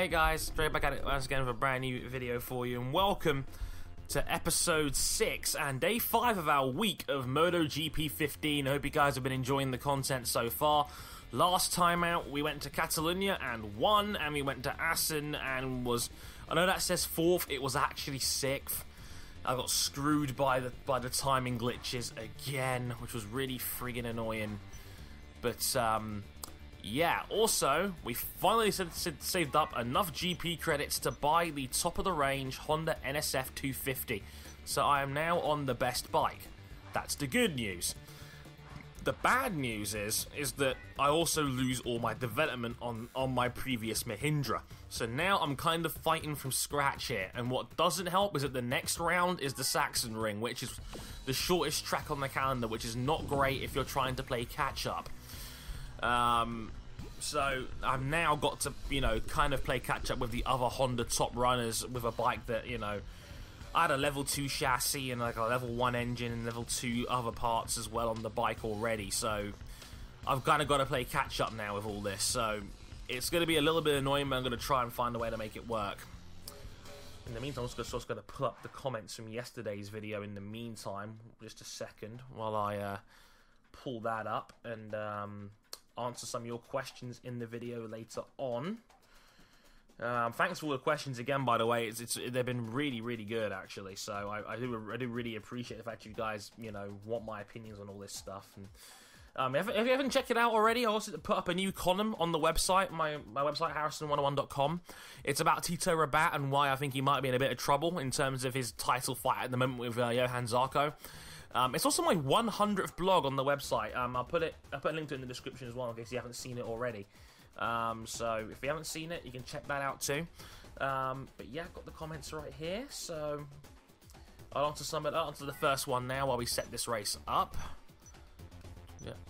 Hey guys, straight back at it once again with a brand new video for you, and welcome to episode 6 and day 5 of our week of MotoGP 15. I hope you guys have been enjoying the content so far. Last time out, we went to Catalonia and won, and we went to Assen and was, I know that says 4th, it was actually 6th. I got screwed by the timing glitches again, which was really friggin' annoying. But, yeah, also, we finally saved up enough GP credits to buy the top-of-the-range Honda NSF 250. So I am now on the best bike. That's the good news. The bad news is that I also lose all my development on my previous Mahindra. So now I'm kind of fighting from scratch here. And what doesn't help is that the next round is the Saxon Ring, which is the shortest track on the calendar, which is not great if you're trying to play catch-up. So I've now got to, kind of play catch-up with the other Honda top runners with a bike that, I had a level 2 chassis and like a level 1 engine and level 2 other parts as well on the bike already, so I've kind of got to play catch-up now with all this, so it's going to be a little bit annoying, but I'm going to try and find a way to make it work. In the meantime, I'm just going to pull up the comments from yesterday's video in the meantime, just a second, while I pull that up and answer some of your questions in the video later on. Thanks for all the questions again, by the way. They've been really, really good, actually. So I do really appreciate the fact you guys, want my opinions on all this stuff. And if you haven't checked it out already, I also put up a new column on the website, my website, harrison101.com. It's about Tito Rabat and why I think he might be in a bit of trouble in terms of his title fight at the moment with Johan Zarco. It's also my 100th blog on the website. I'll put a link to it in the description as well in case you haven't seen it already. So if you haven't seen it, you can check that out too. But yeah, I've got the comments right here. So I'll answer the first one now while we set this race up.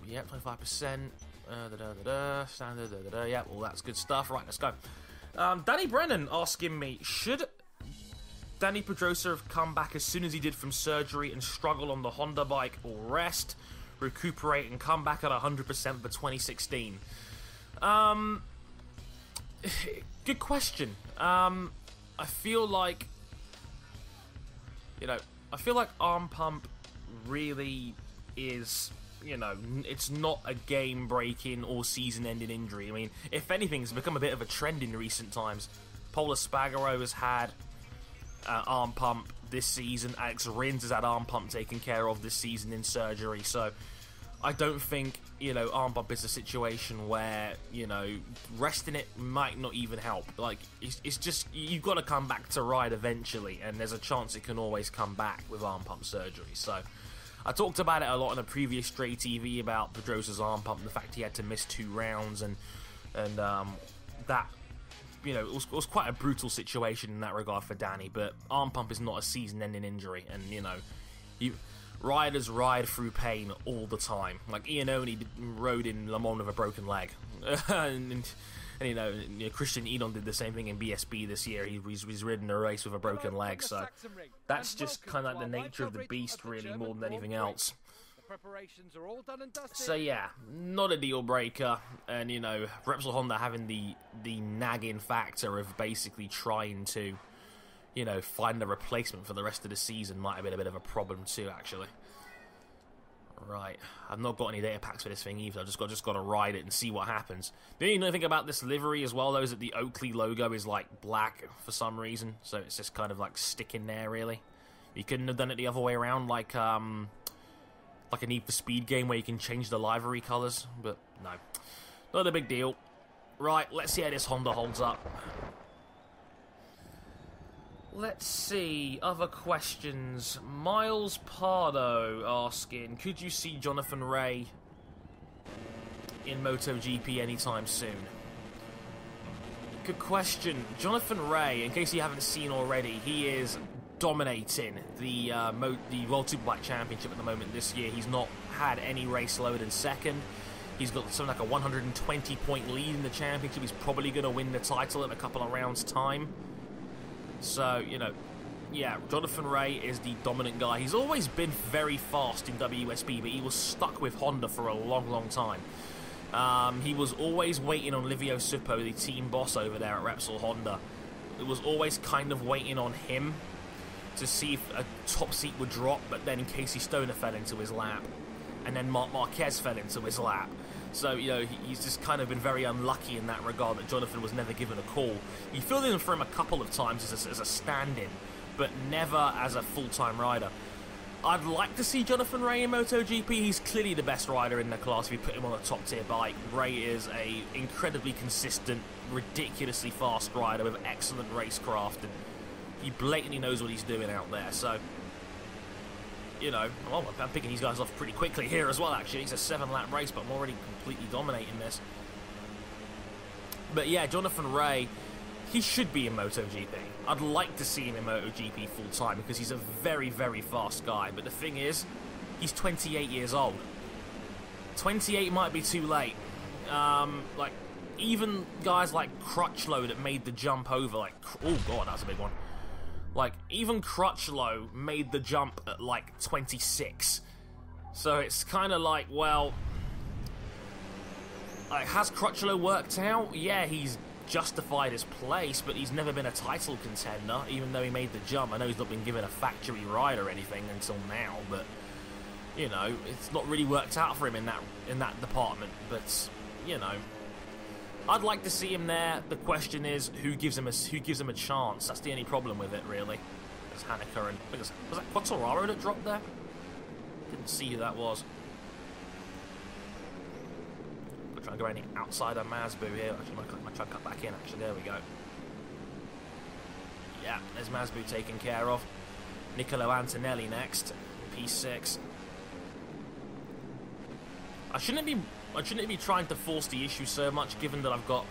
Yeah, 25%. Standard. Yeah, all that's good stuff. Right, let's go. Danny Brennan asking me, should Danny Pedrosa have come back as soon as he did from surgery and struggle on the Honda bike, or rest, recuperate, and come back at 100% for 2016? Good question. I feel like arm pump really is, it's not a game-breaking or season-ending injury. I mean, if anything, it's become a bit of a trend in recent times. Paul Espargaro has had arm pump this season. Alex Rins has had arm pump taken care of this season in surgery. So I don't think, arm pump is a situation where, resting it might not even help. Like, it's just, you've got to come back to ride eventually, and there's a chance it can always come back with arm pump surgery. So I talked about it a lot on a previous Stray TV about Pedrosa's arm pump, the fact he had to miss 2 rounds, and that, it was quite a brutal situation in that regard for Danny, but arm pump is not a season-ending injury, and, riders ride through pain all the time. Like Ian Oney rode in Le Mans with a broken leg, and Christian Edon did the same thing in BSB this year. He's ridden a race with a broken leg, so that's just kind of like the nature of the beast, really, more than anything else. So yeah, not a deal breaker, and Repsol Honda having the nagging factor of basically trying to find a replacement for the rest of the season might have been a bit of a problem too, actually. Right, I've not got any data packs for this thing either. I've just got to ride it and see what happens. The only thing about this livery as well, though, is that the Oakley logo is like black for some reason, so it's just kind of like sticking there, really. You couldn't have done it the other way around, like a Need for Speed game where you can change the livery colours, but no, not a big deal. Right, let's see how this Honda holds up. Let's see, other questions. Miles Pardo asking, could you see Jonathan Rea in MotoGP anytime soon? Good question. Jonathan Rea, in case you haven't seen already, he is dominating the World Superbike Championship at the moment this year. He's not had any race lower than second. He's got something like a 120-point lead in the championship. He's probably going to win the title in a couple of rounds' time. So, yeah, Jonathan Rea is the dominant guy. He's always been very fast in WSB, but he was stuck with Honda for a long, long time. He was always waiting on Livio Suppo, the team boss over there at Repsol Honda. It was always kind of waiting on him to see if a top seat would drop, but then Casey Stoner fell into his lap, and then Marc Marquez fell into his lap. So, you know, he's just kind of been very unlucky in that regard that Jonathan was never given a call. He filled in for him a couple of times as a stand-in, but never as a full-time rider. I'd like to see Jonathan Rea in MotoGP. He's clearly the best rider in the class if you put him on a top-tier bike. Rea is a incredibly consistent, ridiculously fast rider with excellent racecraft, and he blatantly knows what he's doing out there. So, you know, well, I'm picking these guys off pretty quickly here as well, actually. It's a 7-lap race, but I'm already completely dominating this. But yeah, Jonathan Rea, he should be in MotoGP. I'd like to see him in MotoGP full-time because he's a very, very fast guy. But the thing is, he's 28 years old. 28 might be too late. Like, even guys like Crutchlow that made the jump over, like, oh god, that's a big one. Like, even Crutchlow made the jump at, like, 26. So it's kind of like, well, like, has Crutchlow worked out? Yeah, he's justified his place, but he's never been a title contender, even though he made the jump. I know he's not been given a factory ride or anything until now, but, you know, it's not really worked out for him in that department. But, you know, I'd like to see him there. The question is, who gives him a chance? That's the only problem with it, really. There's Haneker and was that Quartararo that dropped there? Didn't see who that was. I'm trying to go anything outside of Masbu here. Actually, I might try to cut back in. Actually, there we go. Yeah, there's Masbu taken care of. Niccolo Antonelli next, P6. I shouldn't be trying to force the issue so much, given that I've got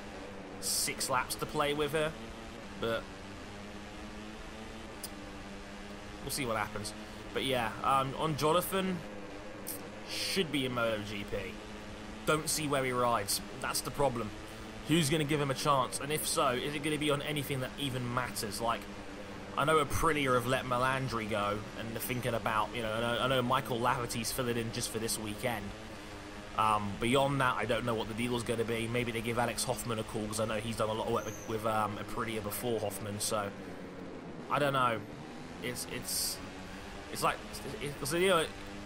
6 laps to play with here. But we'll see what happens. But yeah, on Jonathan, should be in MotoGP. Don't see where he rides. That's the problem. Who's going to give him a chance? And if so, is it going to be on anything that even matters? Like, I know Aprilia have let Melandri go, and they're thinking about, you know, I know Michael Lafferty's filling in just for this weekend. Beyond that, I don't know what the deal is going to be. Maybe they give Alex Hoffman a call, because I know he's done a lot of work with Aprilia before Hoffman, so I don't know. It's like, you know,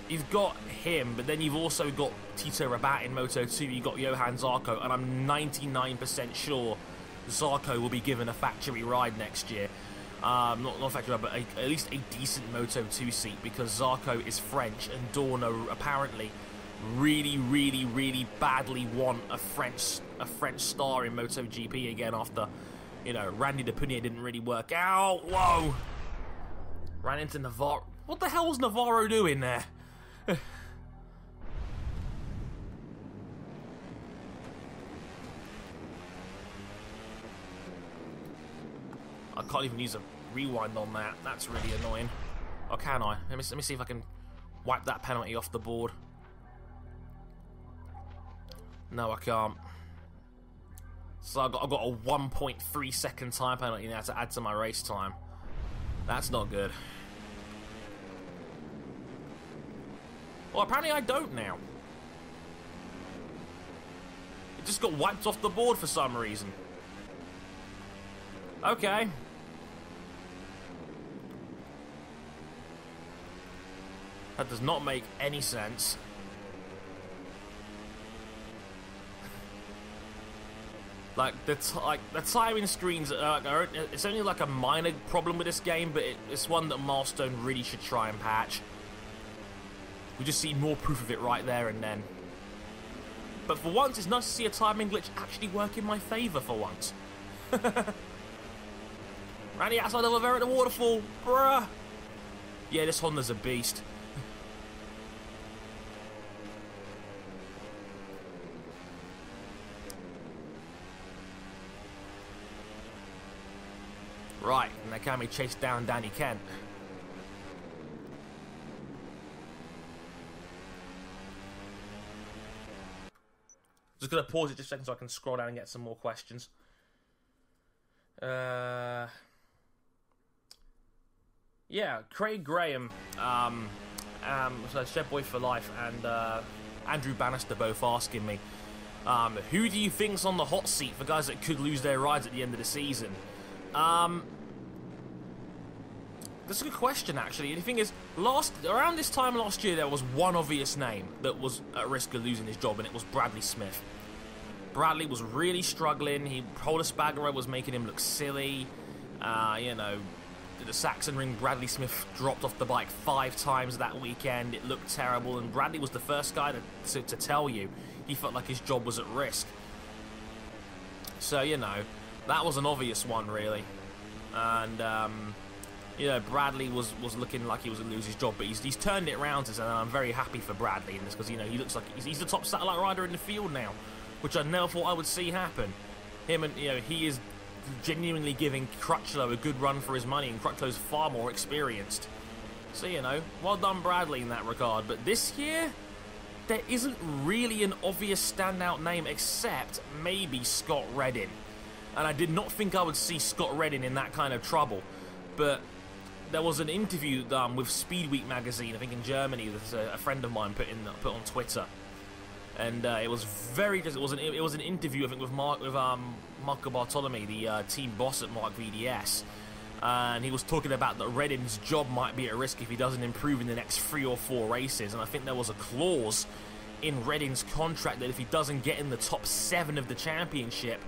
you've got him, but then you've also got Tito Rabat in Moto2, you've got Johan Zarco, and I'm 99% sure Zarco will be given a factory ride next year. Not a factory ride, but at least a decent Moto2 seat, because Zarco is French, and Dorna apparently really, really, really badly want a French star in MotoGP again after, you know, Randy de Punier didn't really work out. Whoa! Ran into Navarro. What the hell was Navarro doing there? I can't even use a rewind on that. That's really annoying. Or can I? Let me see if I can wipe that penalty off the board. No, I can't. So I've got a 1.3 second time penalty now to add to my race time. That's not good. Well, apparently I don't now. It just got wiped off the board for some reason. Okay. That does not make any sense. Like the timing screens are it's only like a minor problem with this game, but it's one that Milestone really should try and patch. We just see more proof of it right there and then. But for once, it's nice to see a timing glitch actually work in my favour for once. Randy outside Oliveira at the waterfall, bruh. Yeah, this Honda's a beast. Right, and Nakami chased down Danny Kent. Just gonna pause it just a second so I can scroll down and get some more questions. Yeah, Craig Graham, so Shed Boy for Life, and Andrew Bannister both asking me, Who do you think's on the hot seat for guys that could lose their rides at the end of the season? That's a good question, actually. And the thing is, around this time last year, there was one obvious name that was at risk of losing his job, and it was Bradley Smith. Bradley was really struggling. Holder was making him look silly. You know, the Saxon Ring, Bradley Smith dropped off the bike 5 times that weekend. It looked terrible, and Bradley was the first guy to tell you he felt like his job was at risk. So, you know, that was an obvious one, really. And, you know, Bradley was looking like he was going to lose his job, but he's turned it around, and I'm very happy for Bradley in this, because, you know, he looks like he's the top satellite rider in the field now, which I never thought I would see happen. You know, he is genuinely giving Crutchlow a good run for his money, and Crutchlow's far more experienced. So, you know, well done Bradley in that regard. But this year, there isn't really an obvious standout name except maybe Scott Redding. And I did not think I would see Scott Redding in that kind of trouble. But there was an interview with Speed Week magazine, I think in Germany, that a friend of mine put on Twitter. And it was it was an interview, I think, with Marco Bartolome, the team boss at Mark VDS, and he was talking about that Redding's job might be at risk if he doesn't improve in the next 3 or 4 races. And I think there was a clause in Redding's contract that if he doesn't get in the top 7 of the championship,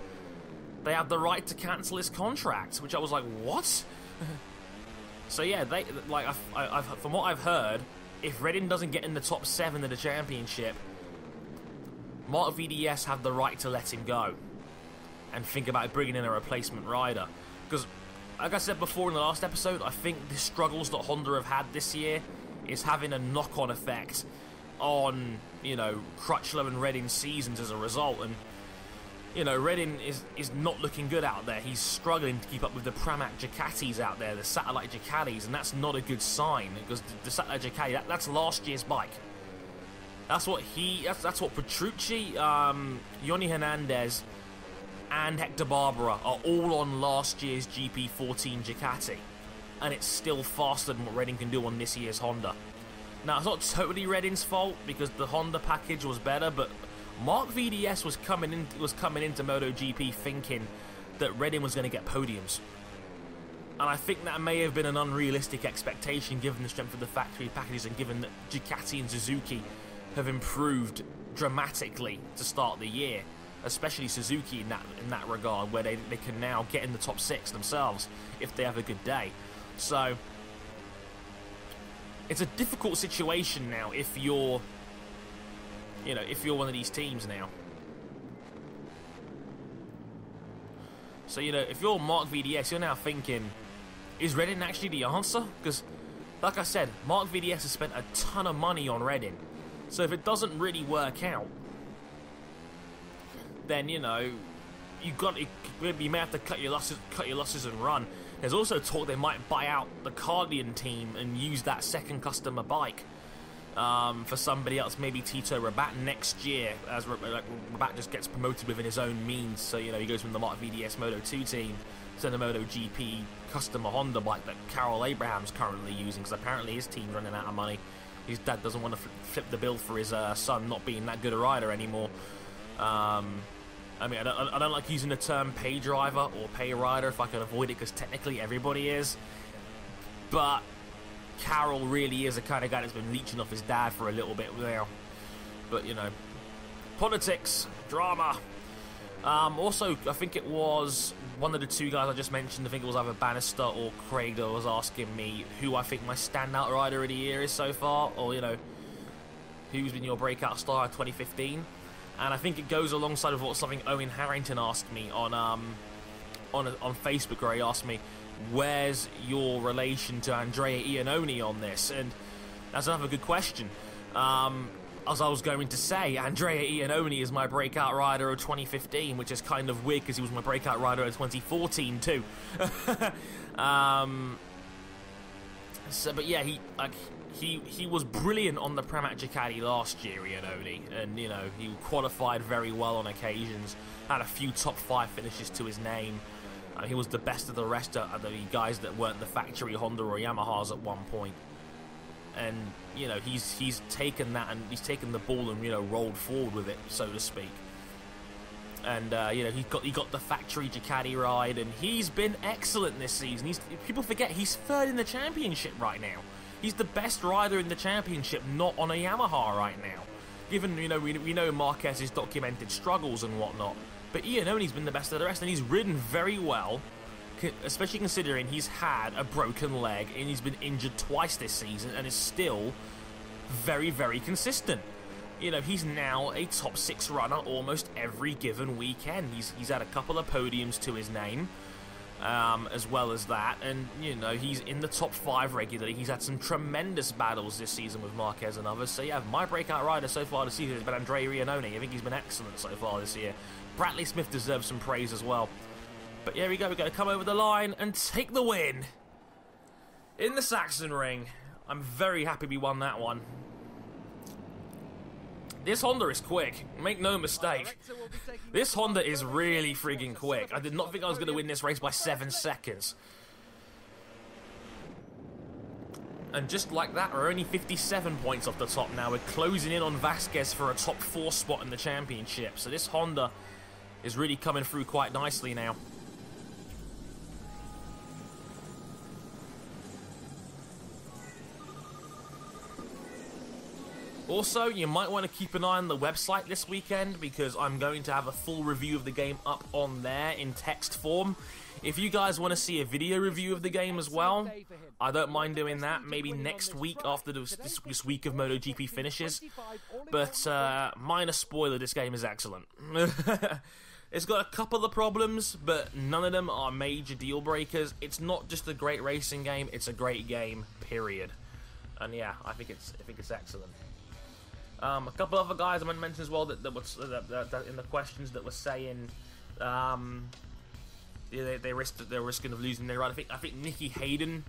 they have the right to cancel his contract. Which I was like, what? So yeah, from what I've heard, if Redding doesn't get in the top 7 of the championship, Mark VDS have the right to let him go and think about bringing in a replacement rider. Because, like I said before in the last episode, I think the struggles that Honda have had this year is having a knock-on effect on, you know, Crutchlow and Redding's seasons as a result. And, you know, Redding is not looking good out there. He's struggling to keep up with the Pramac Ducatis out there, the satellite Ducatis, and that's not a good sign, because the satellite Ducati, that's last year's bike. That's what Petrucci, Yoni Hernandez, and Hector Barbera are all on last year's GP14 Ducati, and it's still faster than what Redding can do on this year's Honda. Now, it's not totally Redding's fault because the Honda package was better, but Mark VDS was coming into MotoGP thinking that Redding was going to get podiums, and I think that may have been an unrealistic expectation given the strength of the factory packages and given that Ducati and Suzuki have improved dramatically to start the year, especially Suzuki in that regard, where they can now get in the top 6 themselves if they have a good day. So it's a difficult situation now if you're one of these teams now. So, you know, if you're Mark VDS, you're now thinking, is Redding actually the answer? Because, like I said, Mark VDS has spent a ton of money on Redding. So if it doesn't really work out, then, you know, you may have to cut your losses and run. There's also talk they might buy out the Cardian team and use that second customer bike for somebody else, maybe Tito Rabat next year, as Rabat just gets promoted within his own means. So, you know, he goes from the Mark VDS Moto2 team to the MotoGP customer Honda bike that Carroll Abraham's currently using, because apparently his team's running out of money. His dad doesn't want to flip the bill for his son not being that good a rider anymore. I mean, I don't like using the term pay driver or pay rider if I can avoid it, because technically everybody is. But Carroll really is the kind of guy that's been leeching off his dad for a little bit now. But, you know, politics, drama. Also, I think it was one of the 2 guys I just mentioned, I think it was either Bannister or Craig, that was asking me who I think my standout rider of the year is so far, or, you know, who's been your breakout star of 2015. And I think it goes alongside of something Owen Harrington asked me on Facebook, where he asked me, where's your relation to Andrea Iannone on this? And that's another good question. As I was going to say, Andrea Iannone is my breakout rider of 2015, which is kind of weird because he was my breakout rider of 2014 too. But yeah, he was brilliant on the Pramac Ducati last year, Iannone, and, you know, he qualified very well on occasions, had a few top 5 finishes to his name. He was the best of the rest of the guys that weren't the factory Honda or Yamahas at one point. And, you know, he's taken that and he's taken the ball and, you know, rolled forward with it, so to speak. And you know, he got the factory Ducati ride, and he's been excellent this season. People forget he's third in the championship right now. He's the best rider in the championship, not on a Yamaha right now. Given, you know, we know Marquez's documented struggles and whatnot, but Ian Oney's been the best of the rest, and he's ridden very well, especially considering he's had a broken leg and he's been injured twice this season and is still very, very consistent. You know, he's now a top 6 runner almost every given weekend. He's had a couple of podiums to his name, as well as that, and you know, he's in the top 5 regularly. He's had some tremendous battles this season with Marquez and others. So yeah, my breakout rider so far this season has been Andrea Iannone. I think he's been excellent so far this year. Bradley Smith deserves some praise as well. But here we go, we're going to come over the line and take the win in the Saxon Ring. I'm very happy we won that one. This Honda is quick, make no mistake. This Honda is really friggin' quick. I did not think I was going to win this race by 7 seconds. And just like that, we're only 57 points off the top now. We're closing in on Vasquez for a top 4 spot in the championship. So this Honda is really coming through quite nicely now. Also, you might want to keep an eye on the website this weekend, because I'm going to have a full review of the game up on there in text form. If you guys want to see a video review of the game as well, I don't mind doing that, maybe next week after this week of MotoGP finishes. But, minor spoiler, this game is excellent. It's got a couple of problems, but none of them are major deal breakers. It's not just a great racing game, it's a great game, period. And yeah, I think it's excellent. A couple other guys I might mention as well that in the questions that were saying they're risking of losing their ride. I think Nicky Hayden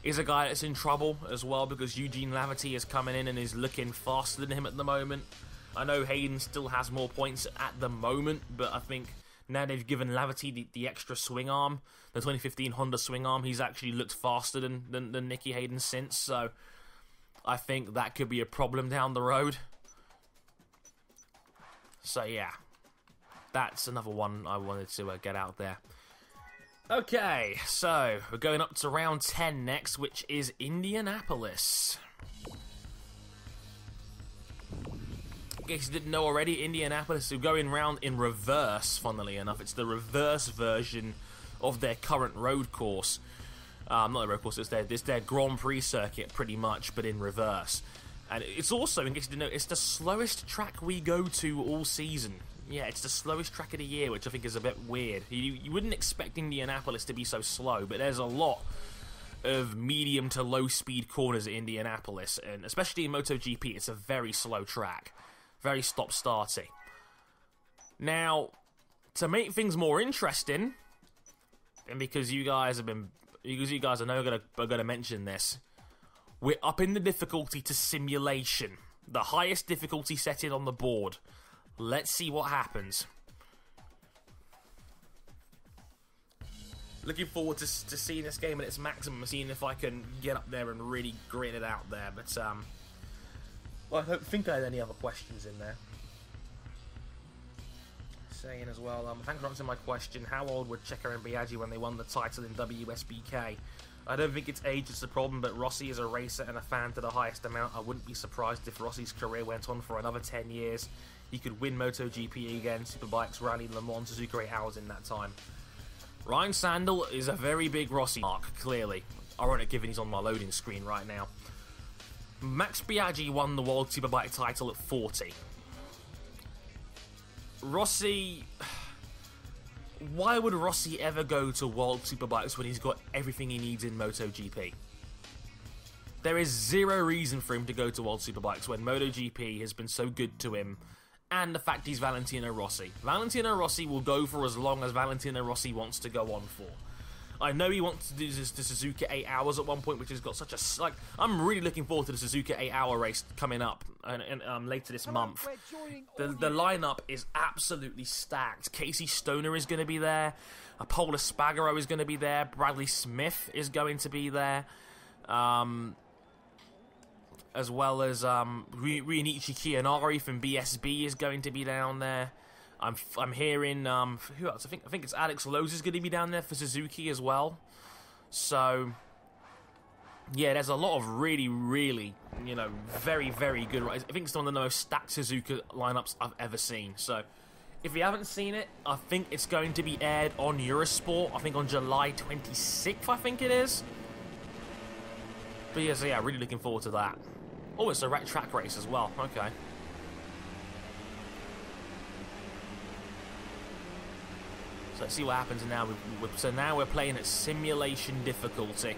is a guy that's in trouble as well, because Eugene Lavity is coming in and is looking faster than him at the moment. I know Hayden still has more points at the moment, but I think now they've given Lavity the extra swing arm, the 2015 Honda swing arm, he's actually looked faster than Nicky Hayden since, so I think that could be a problem down the road. So yeah, that's another one I wanted to get out there. Okay, so we're going up to round 10 next, which is Indianapolis. In case you didn't know already, Indianapolis are going round in reverse, funnily enough. It's the reverse version of their current road course. Not the road course, it's their Grand Prix circuit, pretty much, but in reverse. And it's also, in case you didn't know, it's the slowest track we go to all season. Yeah, it's the slowest track of the year, which I think is a bit weird. You wouldn't expect Indianapolis to be so slow, but there's a lot of medium to low speed corners at Indianapolis, and especially in MotoGP, it's a very slow track. Very stop-starty. Now, to make things more interesting, and because you guys are going to mention this, we're up in the difficulty to simulation. The highest difficulty setting on the board. Let's see what happens. Looking forward to seeing this game at its maximum, seeing if I can get up there and really grit it out there. But, well, I don't think I had any other questions in there. Saying as well, thanks for answering my question. How old were Checo and Biaggi when they won the title in WSBK? I don't think it's age that's the problem, but Rossi is a racer and a fan to the highest amount. I wouldn't be surprised if Rossi's career went on for another 10 years. He could win MotoGP again, Superbikes, Rally, Le Mans, Suzuka 8 hours in that time. Ryan Sandel is a very big Rossi mark, clearly. Ironic given he's on my loading screen right now. Max Biaggi won the World Superbike title at 40. Rossi... Why would Rossi ever go to World Superbikes when he's got everything he needs in MotoGP? There is zero reason for him to go to World Superbikes when MotoGP has been so good to him, and the fact he's Valentino Rossi. Valentino Rossi will go for as long as Valentino Rossi wants to go on for. I know he wants to do the Suzuka 8 hours at one point, which has got such a... Like, I'm really looking forward to the Suzuka 8 hour race coming up later this month. The lineup is absolutely stacked. Casey Stoner is going to be there. Pol Espargaro is going to be there. Bradley Smith is going to be there. As well as Rionichi Kianari from BSB is going to be down there. I'm hearing who else? I think it's Alex Lowe's is going to be down there for Suzuki as well. So yeah, there's a lot of really, you know, very, very good. I think it's one of the most stacked Suzuki lineups I've ever seen. So if you haven't seen it, I think it's going to be aired on Eurosport. I think on July 26th. I think it is. But yeah, so yeah, really looking forward to that. Oh, it's a track race as well. Okay. So let's see what happens now. So now we're playing at simulation difficulty.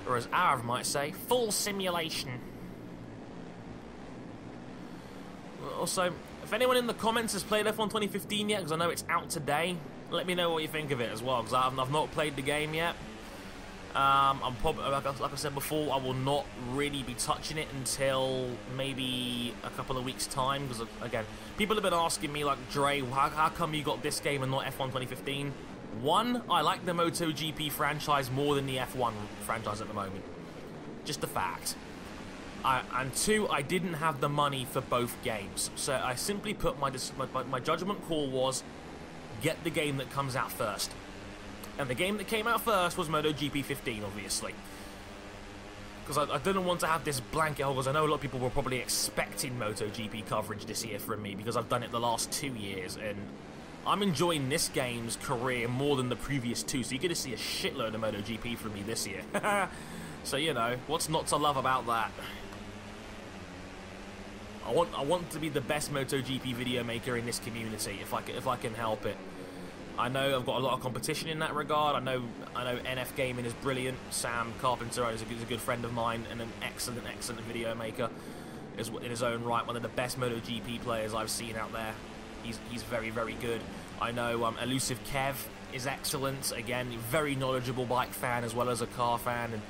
Or as Arav might say, full simulation. Also, if anyone in the comments has played F1 2015 yet, because I know it's out today, let me know what you think of it as well, because I've not played the game yet. I'm probably, like I said before, I will not really be touching it until maybe a couple of weeks' time, because again, people have been asking me like, Dre, how come you got this game and not F1 2015? One, I like the MotoGP franchise more than the F1 franchise at the moment. Just a fact. And two, I didn't have the money for both games, so I simply put my judgment call was, get the game that comes out first. And the game that came out first was MotoGP 15, obviously. Because I didn't want to have this blanket hole, because I know a lot of people were probably expecting MotoGP coverage this year from me, because I've done it the last 2 years, and I'm enjoying this game's career more than the previous two, so you're going to see a shitload of MotoGP from me this year. So, you know, what's not to love about that? I want to be the best MotoGP video maker in this community, if I can help it. I know I've got a lot of competition in that regard. I know NF Gaming is brilliant. Sam Carpenter is a good friend of mine and an excellent video maker. Is in his own right one of the best MotoGP players I've seen out there. He's very, very good. I know Elusive Kev is excellent. Again, very knowledgeable bike fan as well as a car fan, and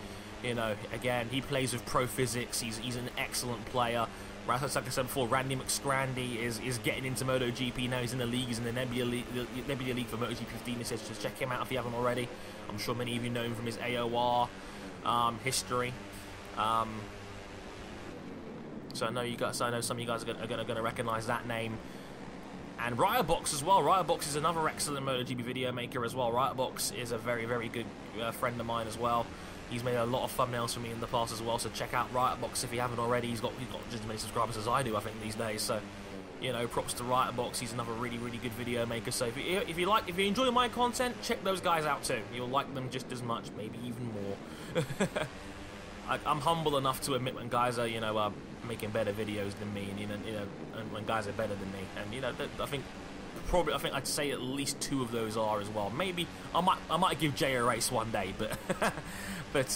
you know, again, he plays with Pro Physics. He's an excellent player. Like I said before, Randy McScrandy is getting into MotoGP now. He's in the league. He's in the Nebula League for MotoGP 15. He says just check him out if you haven't already. I'm sure many of you know him from his AOR history. So I know you guys. I know some of you guys are going to recognise that name. And Riotbox as well. Riotbox is another excellent MotoGP video maker as well. Riotbox is a very, very good friend of mine as well. He's made a lot of thumbnails for me in the past as well, so check out Riotbox if you haven't already. He's got just as many subscribers as I do, I think, these days. So, you know, props to Riotbox. He's another really, really good video maker. So if you enjoy my content, check those guys out too. You'll like them just as much, maybe even more. I'm humble enough to admit when guys are, you know, making better videos than me, and you know, and when guys are better than me, and you know, I think I'd say at least two of those are as well. Maybe I might give Jay a race one day, but but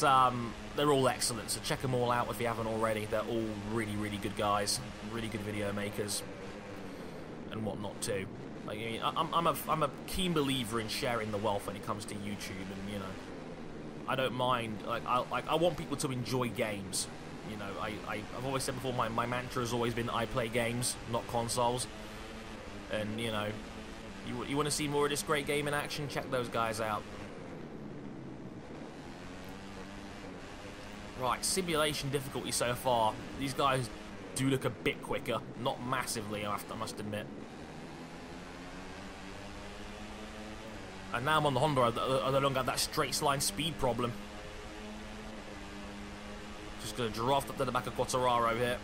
they're all excellent. So check them all out if you haven't already. They're all really, really good guys, really good video makers, and whatnot too. Like, I mean, I'm a keen believer in sharing the wealth when it comes to YouTube, and you know, I don't mind. I want people to enjoy games. You know, I've always said before, my mantra has always been I play games, not consoles. And you know, you want to see more of this great game in action? Check those guys out. Right, simulation difficulty so far. These guys do look a bit quicker, not massively, I must admit. And now I'm on the Honda, I no longer have that straight line speed problem. Just going to draft up to the back of Quartararo here.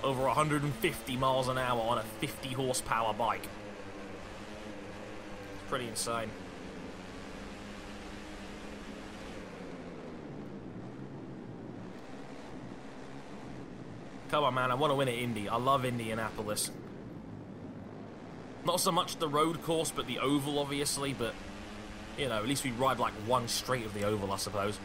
Over 150 miles an hour on a 50 horsepower bike. It's pretty insane. Come on, man, I want to win at Indy. I love Indianapolis. Not so much the road course, but the oval, obviously, but, you know, at least we ride like one straight of the oval, I suppose.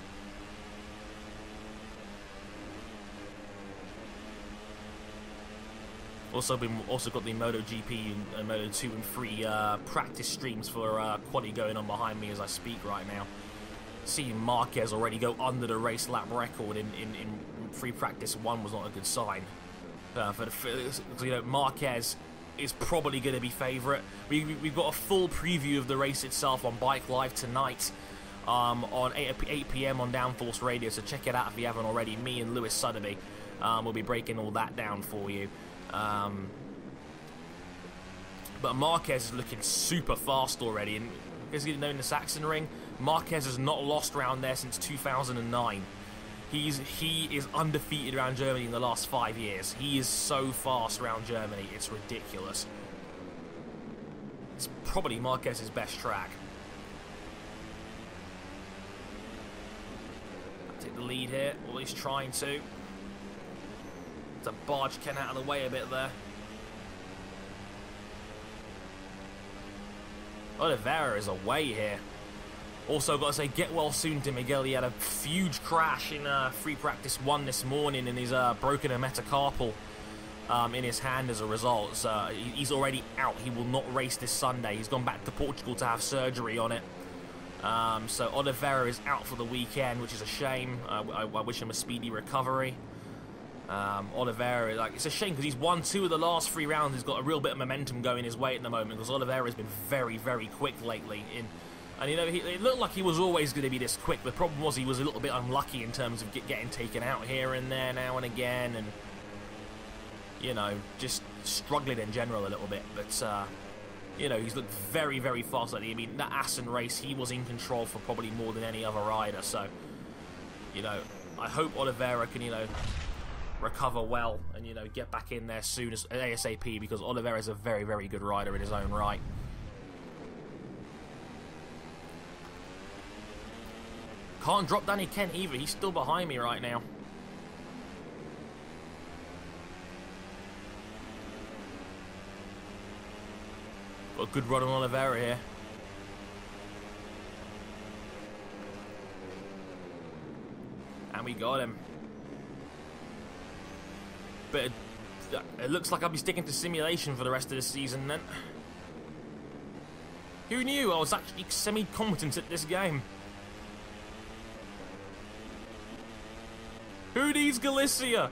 Also got the MotoGP and Moto2 and 3 practice streams for quali going on behind me as I speak right now. Seeing Marquez already go under the race lap record in free practice 1 was not a good sign. You know, Marquez is probably going to be favourite. We've got a full preview of the race itself on Bike Live tonight. on 8 p.m. on Downforce Radio, so check it out if you haven't already. Me and Lewis Sotheby will be breaking all that down for you. But Marquez is looking super fast already, and because you know, in the Saxon ring, Marquez has not lost round there since 2009. He is undefeated around Germany in the last 5 years. He is so fast around Germany, it's ridiculous. It's probably Marquez's best track. Take the lead here, or he's trying to. To barge Ken out of the way a bit there. Oliveira is away here. Also, got to say, get well soon to Miguel. He had a huge crash in free practice 1 this morning, and he's broken a metacarpal in his hand as a result. So he's already out. He will not race this Sunday. He's gone back to Portugal to have surgery on it. So Oliveira is out for the weekend, which is a shame. I wish him a speedy recovery. Oliveira, like, it's a shame because he's won 2 of the last 3 rounds. He's got a real bit of momentum going his way at the moment because Oliveira has been very, very quick lately. And you know, it looked like he was always going to be this quick. The problem was he was a little bit unlucky in terms of getting taken out here and there now and again, and you know, just struggling in general a little bit. But you know, he's looked very, very fast lately. I mean, that Assen race, he was in control for probably more than any other rider. So, you know, I hope Oliveira can, you know, recover well and, you know, get back in there soon as ASAP, because Oliveira is a very, very good rider in his own right. Can't drop Danny Kent either. He's still behind me right now. Got a good run on Oliveira here. And we got him. But it looks like I'll be sticking to simulation for the rest of the season then. Who knew I was actually semi-competent at this game? Who needs Galicia?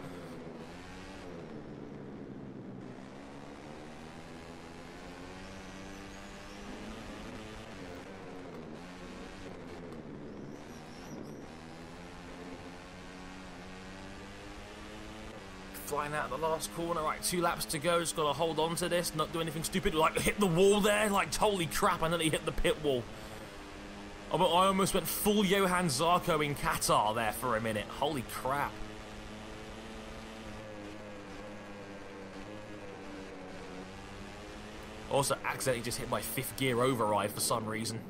Flying out of the last corner. Right, 2 laps to go. Just got to hold on to this, not do anything stupid. Like, hit the wall there. Like, holy crap, I nearly hit the pit wall. Oh, but I almost went full Johan Zarco in Qatar there for a minute. Holy crap. Also, accidentally just hit my 5th gear override for some reason.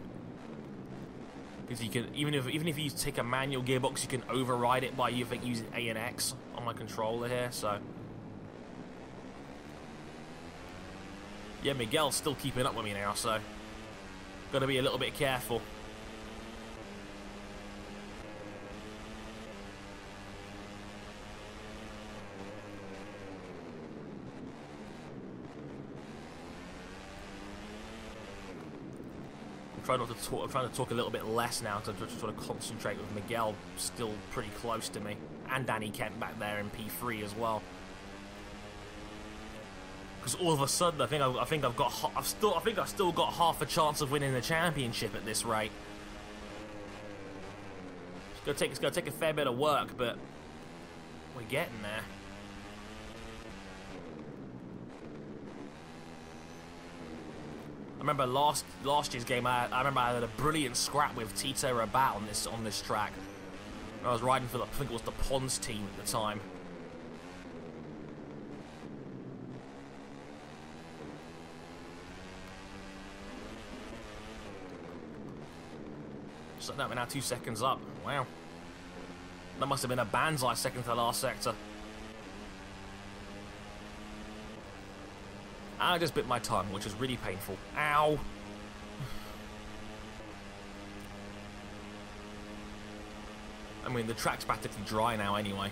Because you can, even if you take a manual gearbox, you can override it by, you think, using A and X on my controller here. So yeah, Miguel's still keeping up with me now, so got to be a little bit careful. I'm trying to talk a little bit less now to sort of concentrate with Miguel still pretty close to me, and Danny Kent back there in P3 as well. Because all of a sudden, I think I've still got half a chance of winning the championship at this rate. It's gonna take a fair bit of work, but we're getting there. I remember last year's game. I remember I had a brilliant scrap with Tito Rabat on this track. I was riding for I think it was the Pons team at the time. So that we're now 2 seconds up. Wow, that must have been a Banzai second to the last sector. I just bit my tongue, which is really painful. Ow! I mean, the track's practically dry now anyway.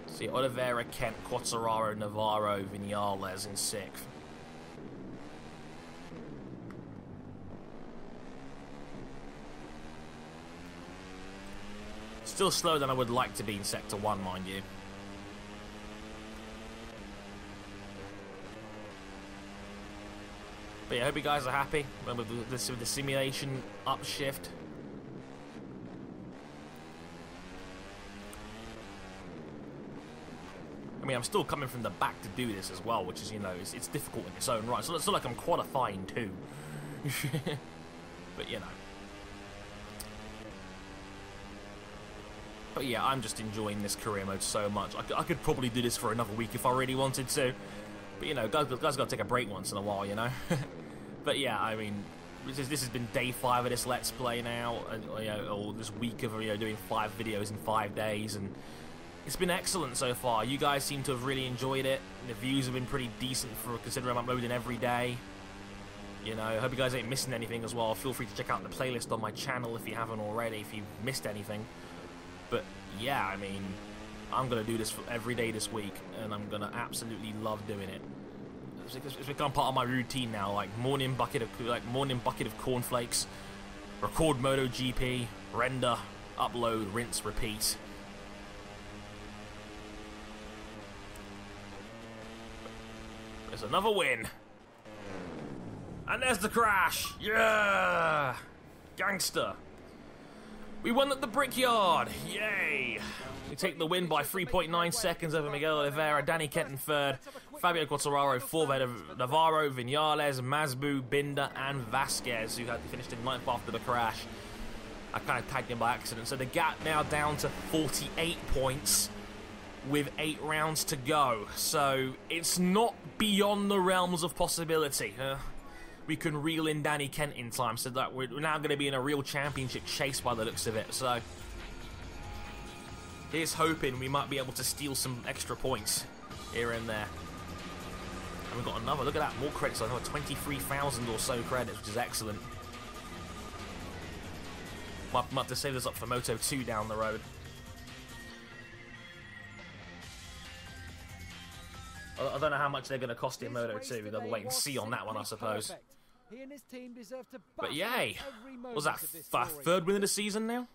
See, Oliveira, Kent, Quartararo, Navarro, Vinales in 6th. Still slower than I would like to be in Sector 1, mind you. But yeah, I hope you guys are happy with the simulation upshift. I mean, I'm still coming from the back to do this as well, which is, you know, it's difficult in its own right. So it's not like I'm qualifying too. But, you know. But yeah, I'm just enjoying this career mode so much. I could probably do this for another week if I really wanted to. But, you know, guys got to take a break once in a while, you know. But yeah, I mean, this has been day 5 of this Let's Play now. And, you know, or this week of, you know, doing 5 videos in 5 days. And it's been excellent so far. You guys seem to have really enjoyed it. The views have been pretty decent for considering I'm uploading every day. You know, I hope you guys ain't missing anything as well. Feel free to check out the playlist on my channel if you haven't already, if you've missed anything. But yeah, I mean, I'm going to do this for every day this week, and I'm going to absolutely love doing it. It's become part of my routine now, like morning bucket of cornflakes, record MotoGP, render, upload, rinse, repeat. There's another win. And there's the crash. Yeah! Gangster. We won at the Brickyard. Yay! We take the win by 3.9 seconds over Miguel Oliveira, Danny Kenton third, Fabio Quartararo fourth, Navarro, Vinales, Masbu, Binder, and Vasquez, who had finished in 9th after the crash. I kind of tagged him by accident. So the gap now down to 48 points with 8 rounds to go. So it's not beyond the realms of possibility. We can reel in Danny Kent in time, so that we're now going to be in a real championship chase by the looks of it. So here's hoping we might be able to steal some extra points here and there. And we've got another, look at that, more credits, another 23,000 or so credits, which is excellent. Might have to save this up for Moto 2 down the road. I don't know how much they're going to cost in Moto 2. We'll wait and see on that one, I suppose. But yay! Was that 3rd win of the season now?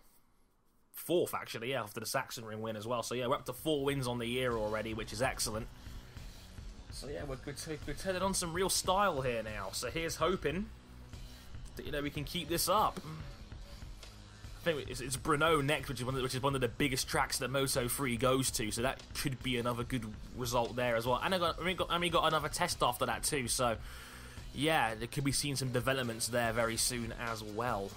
4th, actually, yeah, after the Sachsenring win as well. So yeah, we're up to 4 wins on the year already, which is excellent. So yeah, we're turning on some real style here now. So here's hoping that, you know, we can keep this up. I think it's Brno next, which is one of the biggest tracks that Moto 3 goes to, so that could be another good result there as well. And we got another test after that too, so yeah, there could be seeing some developments there very soon as well.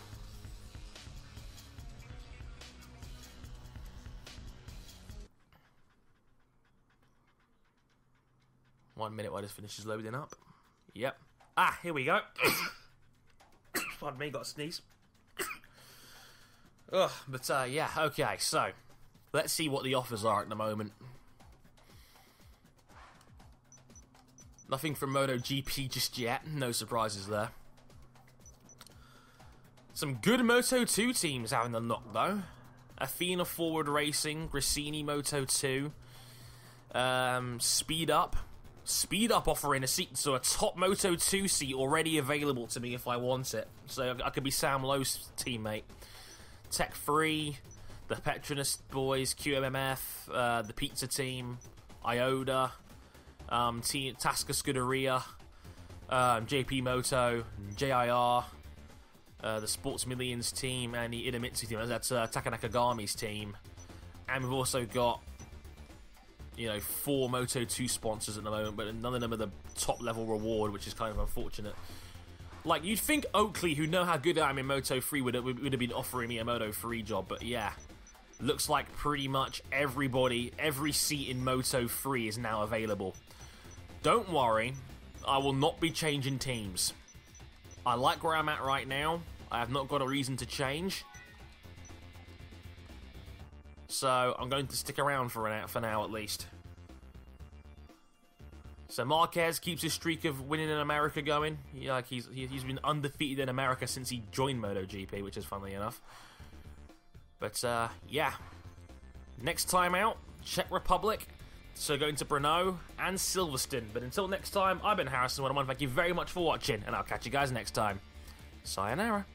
One minute while this finishes loading up. Yep. Ah, here we go. Pardon me, got a sneeze. Ugh, but yeah, okay, so let's see what the offers are at the moment. Nothing from MotoGP just yet, no surprises there. Some good Moto 2 teams having the knock though. Athena Forward Racing, Gresini Moto 2, Speed Up offering a seat, so a top Moto 2 seat already available to me if I want it. So I could be Sam Lowe's teammate. Tech 3, the Petronas boys, QMMF, the Pizza Team, Ioda, Tasca Scuderia, JP Moto, JIR, the Sports Millions team, and the Idemitsu team. That's Taka Nakagami's team. And we've also got, you know, 4 Moto 2 sponsors at the moment, but none of them are the top level reward, which is kind of unfortunate. Like, you'd think Oakley, who know how good I am in Moto 3, would have been offering me a Moto 3 job, but yeah. Looks like pretty much everybody, every seat in Moto 3 is now available. Don't worry, I will not be changing teams. I like where I'm at right now. I have not got a reason to change. So, I'm going to stick around for now at least. So Marquez keeps his streak of winning in America going. Yeah, like he's been undefeated in America since he joined MotoGP, which is funnily enough. But yeah, next time out, Czech Republic. So going to Brno and Silverstone. But until next time, I've been Harrison. Thank you very much for watching, and I'll catch you guys next time. Sayonara.